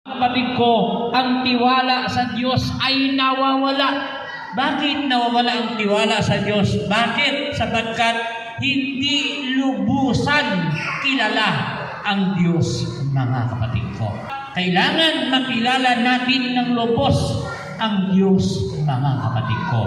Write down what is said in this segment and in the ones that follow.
Kapatid ko, ang tiwala sa Diyos ay nawawala. Bakit nawawala ang tiwala sa Diyos? Bakit? Sapagkat hindi lubusan kilala ang Diyos, mga kapatid ko. Kailangan makilala natin ng lubos ang Diyos, mga kapatid ko.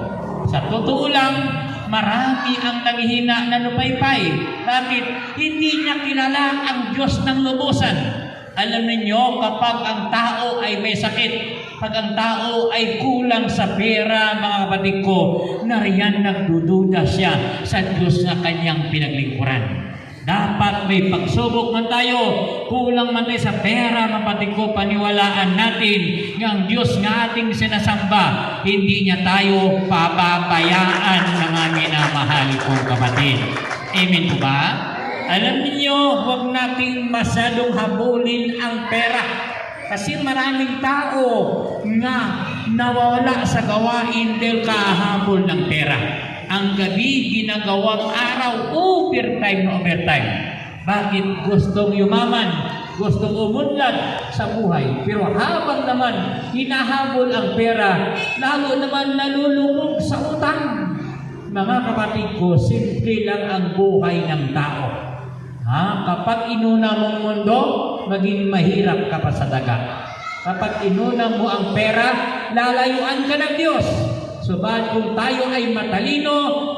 Sa totoo lang, marami ang nanghihina na lupaypay. Bakit? Hindi niya kilala ang Diyos ng lubusan. Alam niyo, kapag ang tao ay may sakit, pag ang tao ay kulang sa pera, mga kapatid ko, nariyan nagdududa siya sa Diyos na kanyang pinaglingkuran. Dapat may pagsubok man tayo, kulang man tayo sa pera, mga kapatid ko, paniwalaan natin ng Diyos nga ating sinasamba, hindi niya tayo pababayaan, mga minamahal kong kapatid. Amen po ba? Alam niyo, huwag nating masyadong habulin ang pera. Kasi maraming tao nga nawawala sa gawain dahil kahabol ng pera. Ang gabi, ginagawang araw, overtime na overtime. Bakit? Gustong yumaman, gustong umunlad sa buhay. Pero habang naman hinahabol ang pera, lalo naman nalulungkot sa utang. Mga kapatid ko, simple lang ang buhay ng tao. Kapag inuna mong mundo, maging mahirap ka pa sa daga. Kapag inuna mo ang pera, lalayuan ka ng Diyos. Subalit kung tayo ay matalino,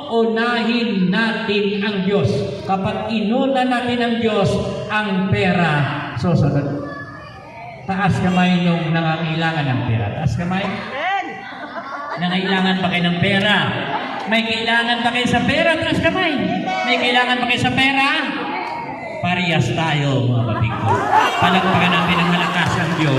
unahin natin ang Diyos. Kapag inuna natin ang Diyos, ang pera susunod. Taas kamay nung nangangailangan ng pera. Taas kamay. Nangailangan pa kayo ng pera. May kailangan pa kayo sa pera. Taas kamay. May kailangan pa kayo sa pera. Parehas tayo, mga kapatid ko. Palakpakan natin ang malakas ng Diyos.